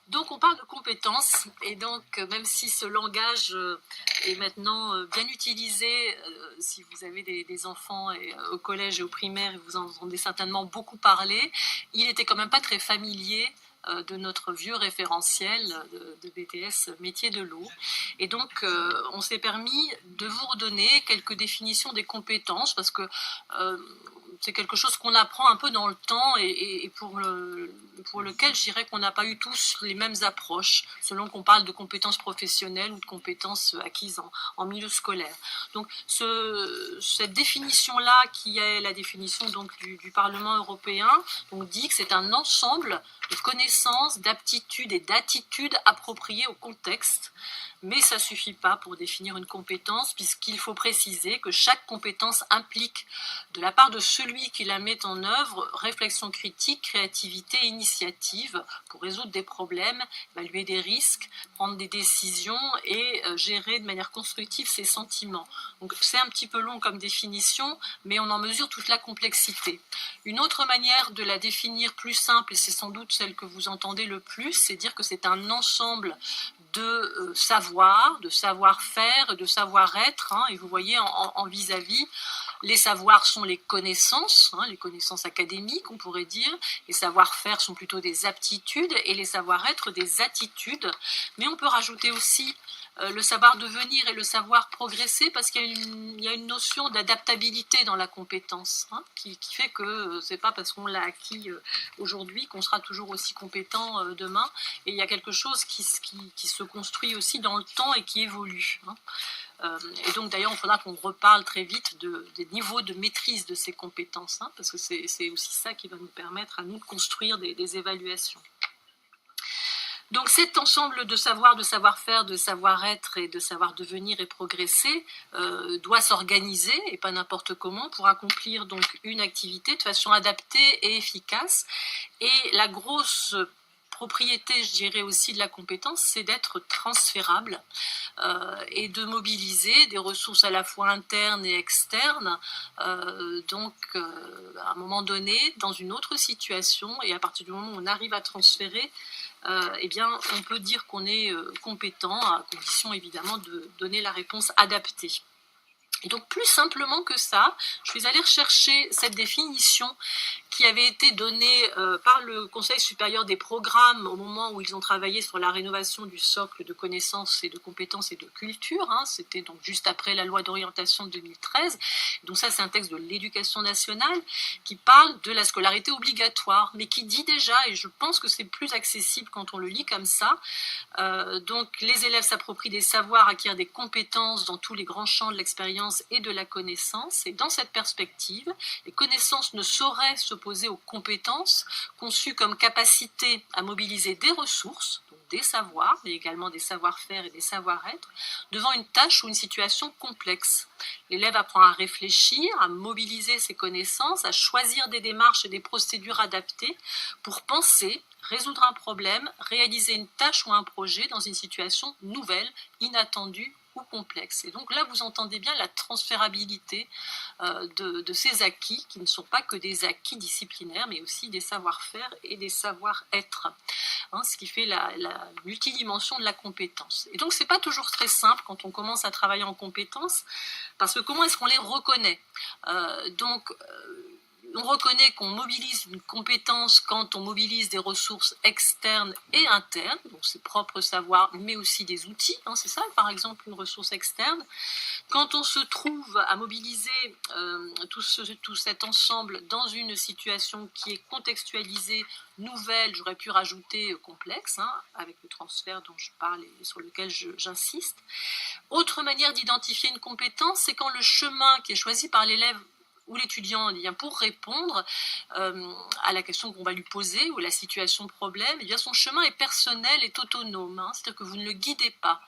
Donc on parle de compétences et donc même si ce langage est maintenant bien utilisé, si vous avez des enfants au collège et au primaire, vous en entendez certainement beaucoup parler, il était quand même pas très familier de notre vieux référentiel de BTS métier de l'eau. Et donc, on s'est permis de vous redonner quelques définitions des compétences parce que c'est quelque chose qu'on apprend un peu dans le temps et pour lequel je dirais qu'on n'a pas eu tous les mêmes approches selon qu'on parle de compétences professionnelles ou de compétences acquises en milieu scolaire. Donc cette définition-là, qui est la définition donc, du Parlement européen, donc, dit que c'est un ensemble de connaissances, d'aptitudes et d'attitudes appropriées au contexte. Mais ça ne suffit pas pour définir une compétence, puisqu'il faut préciser que chaque compétence implique, de la part de celui qui la met en œuvre, réflexion critique, créativité, initiative pour résoudre des problèmes, évaluer des risques, prendre des décisions et gérer de manière constructive ses sentiments. Donc c'est un petit peu long comme définition, mais on en mesure toute la complexité. Une autre manière de la définir plus simple, et c'est sans doute celle que vous entendez le plus, c'est dire que c'est un ensemble de savoir, de savoir-faire, de savoir-être, et vous voyez en vis-à-vis, les savoirs sont les connaissances académiques on pourrait dire, les savoir-faire sont plutôt des aptitudes et les savoir-être des attitudes, mais on peut rajouter aussi le savoir devenir et le savoir progresser parce qu'il y a une notion d'adaptabilité dans la compétence qui fait que c'est pas parce qu'on l'a acquis aujourd'hui qu'on sera toujours aussi compétent demain, et il y a quelque chose qui se construit aussi dans le temps et qui évolue. Et donc d'ailleurs il faudra qu'on reparle très vite des niveaux de maîtrise de ces compétences, parce que c'est aussi ça qui va nous permettre à nous de construire des évaluations. Donc cet ensemble de savoir, de savoir-faire, de savoir-être et de savoir devenir et progresser doit s'organiser, et pas n'importe comment, pour accomplir donc une activité de façon adaptée et efficace. Et la grosse propriété, je dirais aussi, de la compétence, c'est d'être transférable et de mobiliser des ressources à la fois internes et externes, donc à un moment donné, dans une autre situation, et à partir du moment où on arrive à transférer, eh bien, on peut dire qu'on est compétent, à condition évidemment de donner la réponse adaptée. Et donc plus simplement que ça, je suis allée rechercher cette définition qui avait été donnée par le Conseil supérieur des programmes au moment où ils ont travaillé sur la rénovation du socle de connaissances et de compétences et de culture. C'était donc juste après la loi d'orientation de 2013. Donc ça, c'est un texte de l'Éducation nationale qui parle de la scolarité obligatoire, mais qui dit déjà, et je pense que c'est plus accessible quand on le lit comme ça, donc les élèves s'approprient des savoirs, acquièrent des compétences dans tous les grands champs de l'expérience et de la connaissance, et dans cette perspective, les connaissances ne sauraient s'opposer aux compétences conçues comme capacité à mobiliser des ressources, donc des savoirs, mais également des savoir-faire et des savoir-être, devant une tâche ou une situation complexe. L'élève apprend à réfléchir, à mobiliser ses connaissances, à choisir des démarches et des procédures adaptées pour penser, résoudre un problème, réaliser une tâche ou un projet dans une situation nouvelle, inattendue ou complexe. Et donc là, vous entendez bien la transférabilité de ces acquis, qui ne sont pas que des acquis disciplinaires, mais aussi des savoir-faire et des savoir-être, ce qui fait la multidimension de la compétence. Et donc, c'est pas toujours très simple quand on commence à travailler en compétences, parce que comment est-ce qu'on les reconnaît ? On reconnaît qu'on mobilise une compétence quand on mobilise des ressources externes et internes, donc ses propres savoirs, mais aussi des outils, c'est ça par exemple une ressource externe. Quand on se trouve à mobiliser tout cet ensemble dans une situation qui est contextualisée, nouvelle, j'aurais pu rajouter complexe, avec le transfert dont je parle et sur lequel j'insiste. Autre manière d'identifier une compétence, c'est quand le chemin qui est choisi par l'élève ou l'étudiant, pour répondre à la question qu'on va lui poser ou à la situation problème, son chemin est personnel, est autonome, c'est-à-dire que vous ne le guidez pas,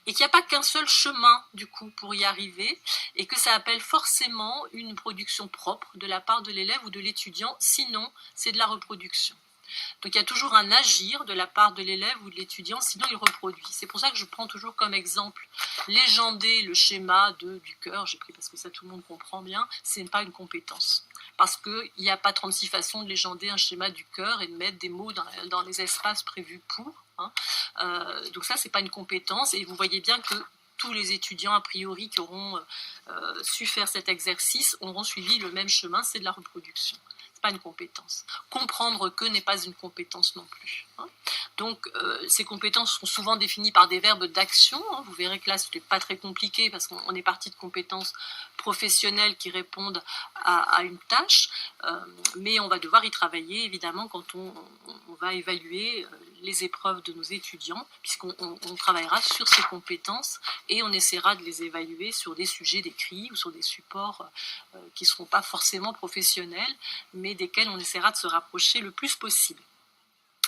et qu'il n'y a pas qu'un seul chemin du coup pour y arriver, et que ça appelle forcément une production propre de la part de l'élève ou de l'étudiant, sinon c'est de la reproduction. Donc il y a toujours un agir de la part de l'élève ou de l'étudiant, sinon il reproduit. C'est pour ça que je prends toujours comme exemple légender le schéma du cœur, j'ai pris parce que ça tout le monde comprend bien, ce n'est pas une compétence. Parce qu'il n'y a pas 36 façons de légender un schéma du cœur et de mettre des mots dans les espaces prévus pour. hein. Donc ça, c'est pas une compétence, et vous voyez bien que tous les étudiants, a priori, qui auront su faire cet exercice, auront suivi le même chemin, c'est de la reproduction. C'est pas une compétence. Comprendre que n'est pas une compétence non plus, hein. Donc, ces compétences sont souvent définies par des verbes d'action, hein. Vous verrez que là, ce n'est pas très compliqué parce qu'on est parti de compétences professionnelles qui répondent à une tâche, mais on va devoir y travailler, évidemment, quand on va évaluer les épreuves de nos étudiants, puisqu'on travaillera sur ces compétences et on essaiera de les évaluer sur des sujets d'écrit ou sur des supports qui ne seront pas forcément professionnels, mais desquels on essaiera de se rapprocher le plus possible.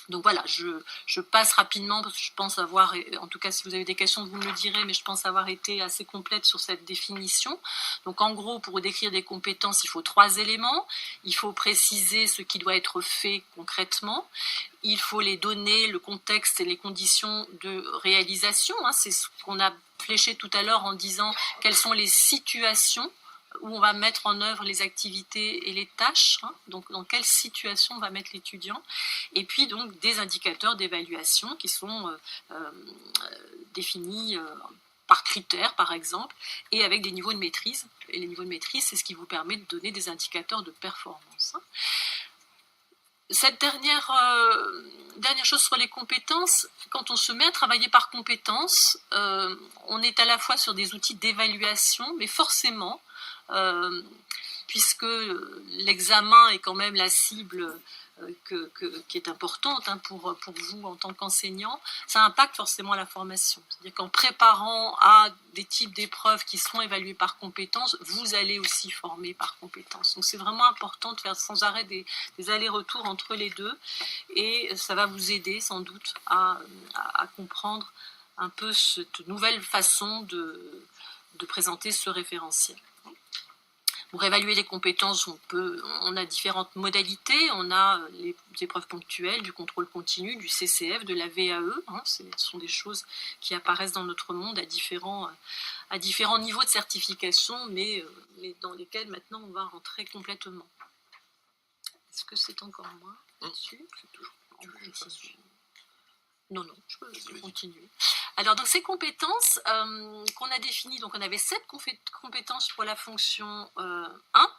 Donc voilà, je passe rapidement parce que je pense avoir, en tout cas si vous avez des questions vous me le direz, mais je pense avoir été assez complète sur cette définition. Donc en gros, pour décrire des compétences, il faut 3 éléments. Il faut préciser ce qui doit être fait concrètement. Il faut les donner, le contexte et les conditions de réalisation, hein. C'est ce qu'on a fléché tout à l'heure en disant quelles sont les situations où on va mettre en œuvre les activités et les tâches, hein, donc dans quelle situation on va mettre l'étudiant, et puis donc des indicateurs d'évaluation qui sont définis par critères par exemple, et avec des niveaux de maîtrise, et les niveaux de maîtrise c'est ce qui vous permet de donner des indicateurs de performance, hein. Cette dernière chose sur les compétences, quand on se met à travailler par compétences, on est à la fois sur des outils d'évaluation, mais forcément, puisque l'examen est quand même la cible qui est importante, hein, pour vous en tant qu'enseignant, ça impacte forcément la formation. C'est-à-dire qu'en préparant à des types d'épreuves qui seront évaluées par compétences, vous allez aussi former par compétences. Donc c'est vraiment important de faire sans arrêt des allers-retours entre les deux, et ça va vous aider sans doute à comprendre un peu cette nouvelle façon de présenter ce référentiel. Pour évaluer les compétences, on a différentes modalités. On a les épreuves ponctuelles, du contrôle continu, du CCF, de la VAE, hein. Ce sont des choses qui apparaissent dans notre monde à différents niveaux de certification, mais dans lesquels maintenant on va rentrer complètement. Est-ce que c'est encore moi là-dessus? Non, je peux continuer. Alors, dans ces compétences qu'on a définies, donc on avait 7 compétences pour la fonction 1.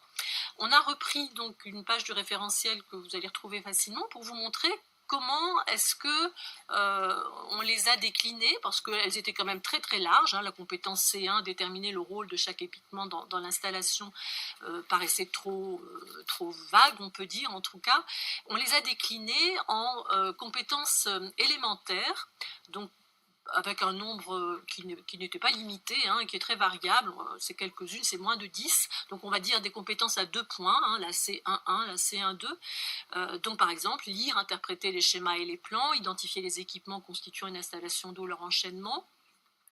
On a repris donc une page du référentiel que vous allez retrouver facilement pour vous montrer comment est-ce que on les a déclinées, parce qu'elles étaient quand même très très larges, hein. La compétence C1, déterminer le rôle de chaque équipement dans l'installation, paraissait trop vague, on peut dire en tout cas. On les a déclinées en compétences élémentaires, donc avec un nombre qui n'était pas limité, hein, qui est très variable, c'est quelques-unes, c'est moins de 10, donc on va dire des compétences à 2 points, hein, la C1.1, la C1.2, donc par exemple, lire, interpréter les schémas et les plans, identifier les équipements constituant une installation d'eau, leur enchaînement,